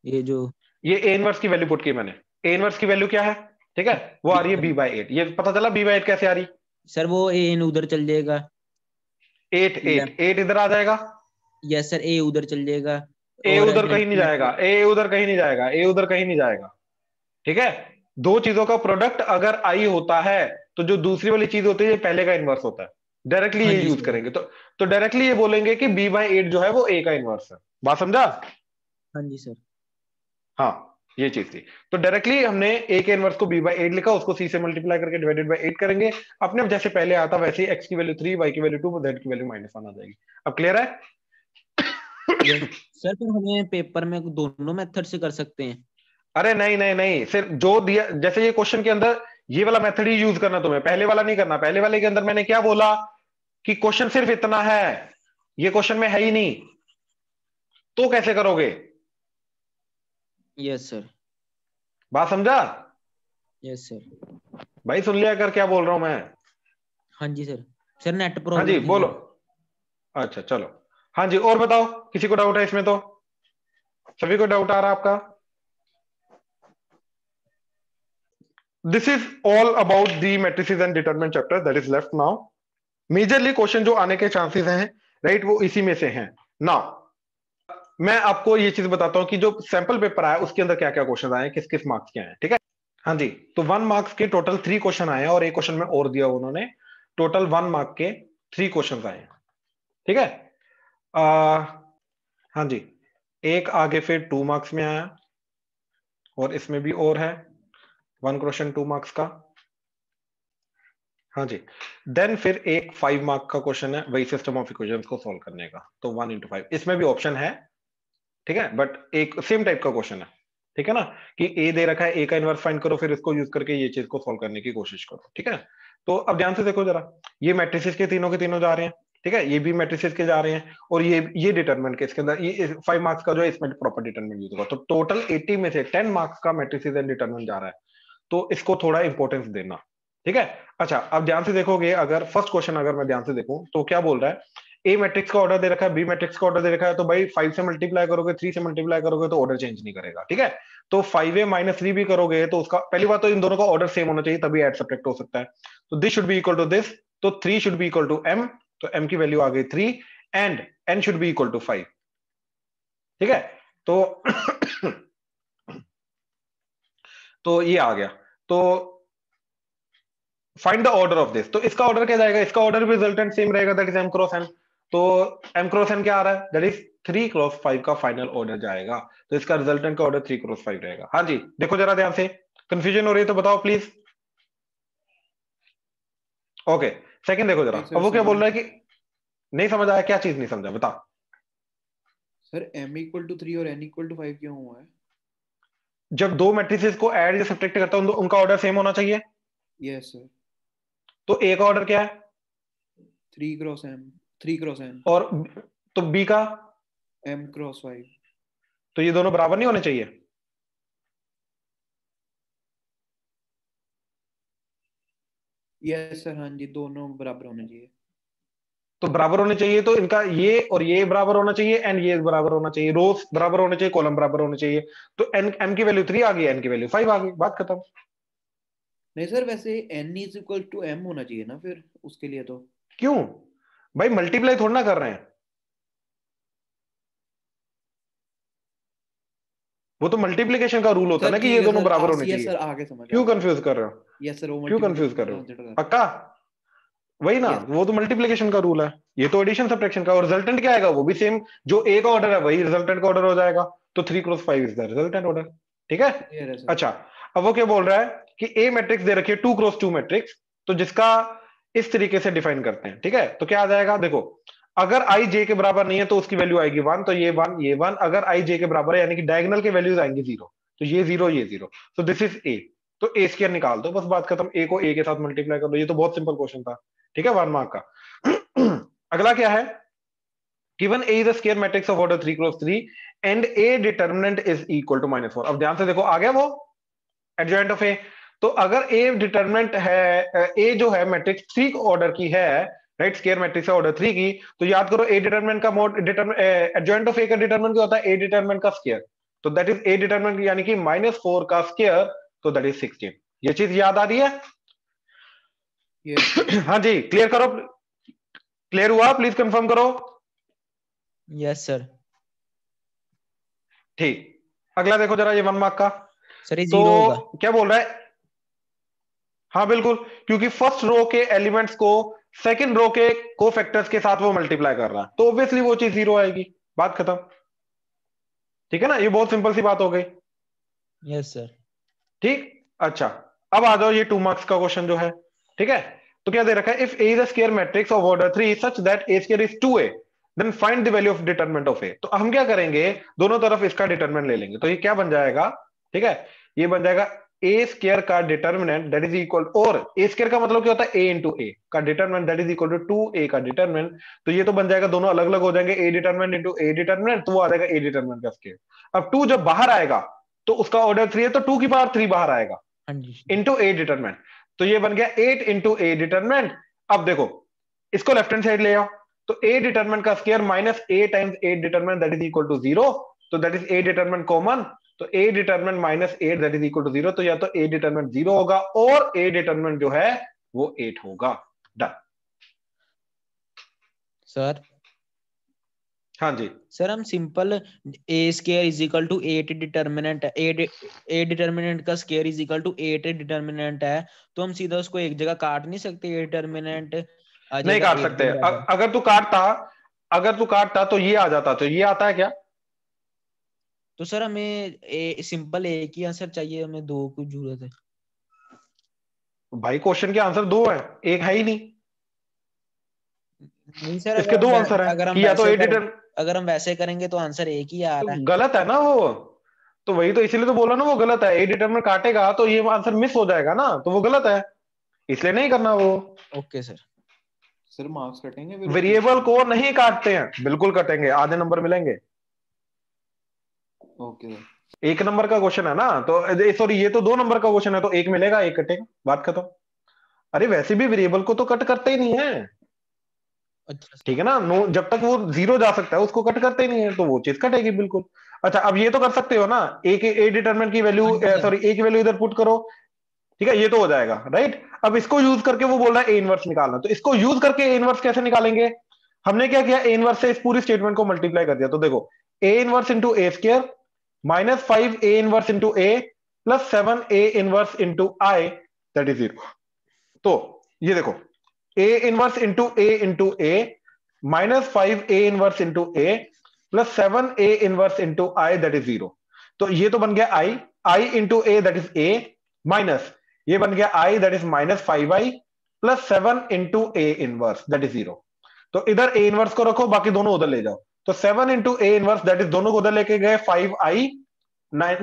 ये जो ये ए इनवर्स की वैल्यू पुट की मैंने। ए इनवर्स की वैल्यू क्या है, ठीक है, वो आ रही है b/8। ये पता चला b/8 कैसे आ रही? सर वो ए इन उधर चल जाएगा। 8 8 8 इधर आ जाएगा। यस सर, ए उधर चल जाएगा। ए और उधर कहीं नहीं जाएगा, ए उधर कहीं नहीं जाएगा, ए उधर कहीं नहीं जाएगा, ठीक है। दो चीजों का प्रोडक्ट अगर आई होता है तो जो दूसरी वाली चीज होती है ये पहले का इनवर्स होता है। डायरेक्टली हाँ ये जी यूज सर। करेंगे तो डायरेक्टली ये बोलेंगे कि b/8 जो है वो a का इनवर्स है। बात समझा? हाँ जी सर। हाँ, ये चीज थी। तो डायरेक्टली हमने a के इनवर्स को b/8 लिखा, उसको c से मल्टीप्लाई करके डिवाइडेड बाय 8 करेंगे। अपने जैसे पहले आता वैसे ही x की वैल्यू 3, y की वैल्यू 2, z की वैल्यू -1 आ जाएगी। अब क्लियर है? यस सर, तो हमें पेपर में दोनों मेथड से कर सकते हैं? अरे नहीं नहीं नहीं, सिर्फ जो दिया, जैसे ये क्वेश्चन के अंदर ये वाला मेथड ही यूज करना तुम्हें, पहले वाला नहीं करना। पहले वाले के अंदर मैंने क्या बोला कि क्वेश्चन सिर्फ इतना है, ये क्वेश्चन में है ही नहीं, तो कैसे करोगे? Yes sir. बात समझा? Yes sir. भाई सुन लिया कर क्या बोल रहा हूं मैं। हाँ जी सर। सर नेट हाँ जी प्रॉब्लम थी बोलो। सर। अच्छा चलो, हाँ जी और बताओ, किसी को डाउट है इसमें? तो सभी को डाउट आ रहा है आपका? This is all about the matrices and determinant chapter that is left now. Majorly question जो आने के चांसेस हैं, राइट, वो इसी में से हैं। नाउ मैं आपको ये चीज बताता हूं कि जो सैंपल पेपर आया उसके अंदर क्या क्या क्वेश्चन आए, किस किस मार्क्स के आए, ठीक है। हाँ जी, तो 1 मार्क्स के टोटल 3 क्वेश्चन आए हैं और एक क्वेश्चन में और दिया उन्होंने। टोटल 1 मार्क के 3 क्वेश्चन आए हैं, ठीक है। हाँ जी, एक आगे फिर 2 मार्क्स में आया और इसमें भी और है 1 क्वेश्चन 2 मार्क्स का। हाँ जी, देन फिर एक 5 मार्क का क्वेश्चन है वही सिस्टम ऑफ इक्वेशंस को सॉल्व करने का, तो 1 into 5। इसमें भी ऑप्शन है, ठीक है, बट एक सेम टाइप का क्वेश्चन है, ठीक है ना, कि ए दे रखा है, ए का इनवर्स फाइंड करो, फिर इसको यूज करके ये चीज को सॉल्व करने की कोशिश करो, ठीक है। तो अब ध्यान से देखो जरा, ये मैट्रिसेस के तीनों जा रहे हैं, ठीक है, ये भी मैट्रिसेस के जा रहे हैं, और ये डिटरमिनेंट के इसके अंदर ये 5 मार्क्स का जो है इसमें प्रॉपर डिटरमिनेंट यूज होगा। तो टोटल 80 में से 10 मार्क्स का मैट्रिसेस एंड डिटरमिनेंट जा रहा है, तो इसको थोड़ा इंपॉर्टेंस देना, ठीक है। अच्छा अब ध्यान से देखोगे, अगर फर्स्ट क्वेश्चन अगर मैं ध्यान से देखूं तो क्या बोल रहा है, ए मैट्रिक्स का ऑर्डर दे रखा है, बी मैट्रिक्स का ऑर्डर दे रखा है, तो भाई 5 से मल्टीप्लाई करोगे, 3 से मल्टीप्लाई करोगे तो ऑर्डर चेंज नहीं करेगा, ठीक है। तो 5a - 3 भी करोगे तो उसका पहली बात तो इन दोनों का ऑर्डर सेम होना चाहिए, तभी ऐड सब्ट्रैक्ट हो सकता है। तो this should be equal to this, तो 3 should be equal to m, तो m की वैल्यू आ गई 3 and n should be equal to 5, ठीक है। तो तो ये आ गया। तो find the order of this, तो इसका ऑर्डर क्या जाएगा, इसका ऑर्डर भी रिजल्टेंट सेम रहेगा, that is m cross n। तो m क्रॉस n क्या आ रहा है, दैट इज 3 क्रॉस 5 का फाइनल ऑर्डर जाएगा, तो इसका रिजल्टेंट का ऑर्डर 3 क्रॉस 5 रहेगा। हाँ जी देखो जरा ध्यान से, कंफ्यूजन हो रही है तो बताओ प्लीज। ओके सेकंड देखो जरा, अब वो क्या बोल रहा है कि नहीं समझ आया, क्या चीज नहीं समझा बता। सर m = 3 और n = 5 क्यों हुआ है? जब दो मैट्रिसेस को ऐड या सब्ट्रैक्ट करता हूं तो उनका ऑर्डर सेम होना चाहिए। Yes sir. तो ए का ऑर्डर क्या है, 3 क्रॉस n, और तो बी का m क्रॉस 5। तो ये दोनों बराबर नहीं होने चाहिए। यस सर, हाँ जी दोनों बराबर होने चाहिए। तो बराबर होने चाहिए, तो इनका ये और ये बराबर होना चाहिए एंड ये बराबर होना चाहिए, रोज बराबर होने चाहिए, कॉलम बराबर होने चाहिए। तो एन एम की वैल्यू 3 आ गई, एन की वैल्यू 5 आ गई, बात खत्म। नहीं सर, वैसे n = m होना चाहिए ना फिर उसके लिए तो। क्यों भाई, मल्टीप्लाई थोड़ा ना कर रहे हैं, वो तो मल्टीप्लीकेशन का रूल होता है सर ना कि ठीक ये है दोनों सर, बराबर होने यस चाहिए। सर आगे समझ आ क्यों गया। कंफ्यूज कर रहे हो, यस सर, वो क्यों कंफ्यूज कर मल्टीप्लिकेशन रहे हो, कंसीडर कर। पक्का वही ना, यस वो तो मल्टीप्लीकेशन का रूल है, ये तो एडिशन सब्ट्रैक्शन का। और रिजल्टेंट क्या आएगा, वो भी सेम, जो ए का ऑर्डर है वही रिजल्टेंट का ऑर्डर हो जाएगा। तो 3 cross 5 is the resultant order, ठीक है। क्लियर है सर। अच्छा अब वो क्या बोल रहा है कि ए मैट्रिक्स दे रखी है 2 क्रॉस 2 मैट्रिक्स, तो जिसका इस तरीके से डिफाइन करते हैं, ठीक है। तो क्या आ जाएगा, देखो अगर आई जे के बराबर नहीं है तो उसकी वैल्यू आएगी 1, तो ये 1 ये 1, अगर आई जे के बराबर है यानी कि डायगोनल के वैल्यूज आएंगी 0, तो ये 0 ये 0, तो दिस इज ए। तो ए स्क्वायर निकाल दो, बस बात खत्म, ए को ए के साथ मल्टीप्लाई कर दो, ये तो बहुत सिंपल क्वेश्चन था, ठीक है, 1 मार्क का। अगला क्या है, given A is a square matrix of order 3 cross 3 and A determinant is equal to -4। अब ध्यान से देखो आ गया वो एडजॉइंट ऑफ A। तो अगर A डिटरमिनेंट है, A जो है मैट्रिक्स 3 ऑर्डर की है, राइट, स्क्वायर मैट्रिक्स है ऑर्डर 3 की, तो याद करो A डिटरमिनेंट का मोड एडजॉइंट ऑफ A का डिटरमिनेंट क्या होता है, A डिटरमिनेंट का स्क्वायर। तो दैट इज ए डिटरमिनेंट यानी कि -4 का स्क्वायर, तो दैट इज 16। ये चीज याद आ रही है? Yes. हाँ जी, क्लियर करो, क्लियर हुआ? प्लीज कंफर्म करो। Yes sir. ठीक, अगला देखो जरा, ये 1 मार्क का। सर ये तो 0 होगा। क्या बोल रहा है? हाँ बिल्कुल, क्योंकि फर्स्ट रो के एलिमेंट्स को सेकंड रो के कोफैक्टर्स के साथ वो मल्टीप्लाई कर रहा है, तो ऑब्वियसली वो चीज 0 आएगी, बात खत्म। ठीक है ना, ये बहुत सिंपल सी बात हो गई। Yes sir. ठीक, अच्छा, अब आ जाओ ये 2 मार्क्स का क्वेश्चन जो है। ठीक है, तो क्या दे रखा है? If A is a square matrix of order 3 such that A square is 2a, then find the value of determinant of A. तो हम क्या करेंगे, दोनों तरफ इसका डिटरमिनेंट ले लेंगे, तो ये क्या बन जाएगा? ठीक है, ये बन जाएगा ए स्क्वायर का डिटरमिनेंट दैट इज इक्वल, और ए स्क्वायर का मतलब क्या होता है? ए इंटू ए का determinant that is equal to 2a का डिटरमिनेंट। तो ये तो बन जाएगा, दोनों अलग अलग हो जाएंगे, ए डिटरमिनेंट इंटू ए डिटरमिनेंट, तो वो आ जाएगा ए डिटरमिनेंट का स्क्वायर। अब 2 जब बाहर आएगा तो उसका ऑर्डर 3 है, तो 2 की पावर 3 बाहर आएगा हाँ जी। इंटू ए डिटरमिनेंट, तो ये बन गया 8 इंटू ए डिटरमिनेंट। अब देखो इसको लेफ्ट हैंड साइड ले आओ, तो ए डिटरमिनेंट का square minus A times A determinant that is equal to 0, तो that is A determinant common, तो A determinant minus 8 that is equal to 0, तो या तो ए डिटरमिनेंट 0 होगा और ए डिटरमिनेंट जो है वो 8 होगा। डन। सर हाँ जी, सर हम simple A square is equal to 8 determinant, A determinant का square is equal to 8 determinant है, तो हम सीधा उसको एक जगह काट नहीं सकते? ए डिटरमिनेंट नहीं काट सकते। अगर तू काटता तो ये आ जाता, तो ये आता है क्या? तो सर हमें सिंपल एक ही आंसर चाहिए, हमें दो की जरूरत है। भाई क्वेश्चन के आंसर 2 है, एक है ही नहीं। नहीं सर, इसके 2 आंसर है कि या तो ए डिटरमिनेंट, अगर हम वैसे करेंगे तो आंसर एक ही आ रहा है। गलत है ना वो, तो वही तो इसीलिए तो बोला ना वो गलत है। ए डिटरमिनेंट काटेगा तो ये आंसर मिस हो जाएगा ना, तो वो गलत है, इसलिए नहीं करना वो। Okay sir. सर मार्क्स कटेंगे फिर? वेरिएबल को नहीं काटते हैं, बिल्कुल कटेंगे, आधे नंबर मिलेंगे। ओके। 1 नंबर का क्वेश्चन है ना, तो सॉरी ये तो 2 नंबर का क्वेश्चन है, तो 1 मिलेगा, 1 कटेगा, बात खत्म। अरे वैसे भी वेरिएबल को तो कट करते ही नहीं है, अच्छा ठीक है ना, नो, जब तक वो 0 जा सकता है उसको कट करते ही नहीं है, तो वो चीज कटेगी बिल्कुल। अच्छा, अब ये तो कर सकते हो ना, ए डिटरमिनेंट की वैल्यू, सॉरी ए की वैल्यू इधर पुट करो, ठीक है, ये तो हो जाएगा, राइट। अब इसको यूज करके वो बोल रहा है ए इनवर्स निकालना, तो इसको यूज करके ए इनवर्स कैसे निकालेंगे? हमने क्या किया, ए इनवर्स से इस पूरी स्टेटमेंट को मल्टीप्लाई कर दिया, तो देखो A inverse into A square minus 5 A inverse into A plus 7 A inverse into I that is 0। तो ये देखो A inverse into A minus 5 A inverse into A plus 7 A inverse into I that is 0। तो ये तो बन गया I into A that is A minus ये बन गया I that is minus 5i plus 7 into A inverse that is 0। तो इधर ए इनवर्स को रखो, बाकी दोनों उधर ले जाओ, तो 7 into A inverse that is, दोनों को उधर लेके गए, 5i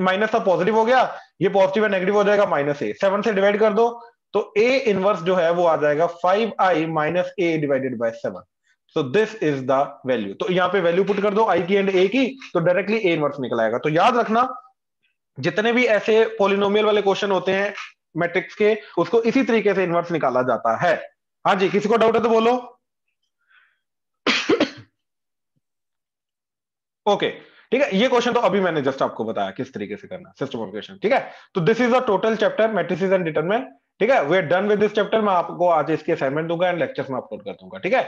माइनस का पॉजिटिव हो गया, ये पॉजिटिव है नेगेटिव हो जाएगा, माइनस ए, 7 से डिवाइड कर दो, तो ए इनवर्स जो है वो आ जाएगा 5i minus A divided bye 7। So this is the value. तो यहाँ पे वैल्यू पुट कर दो आई की एंड ए की, तो डायरेक्टली ए इनवर्स निकल आएगा। तो याद रखना जितने भी ऐसे पॉलिनोमियल वाले क्वेश्चन होते हैं मैट्रिक्स के, उसको इसी तरीके से इनवर्स निकाला जाता है। हाँ जी, किसी को डाउट है तो बोलो। ओके ठीक है, ये क्वेश्चन तो अभी मैंने जस्ट आपको बताया किस तरीके से करना सिस्टम ऑफ इक्वेशन। ठीक है, तो this is the total chapter matrices and determinant. ठीक है, we are done with this chapter. मैं आपको आज इसके असाइनमेंट दूंगा एंड लेक्चर्स में अपलोड कर दूंगा। ठीक है।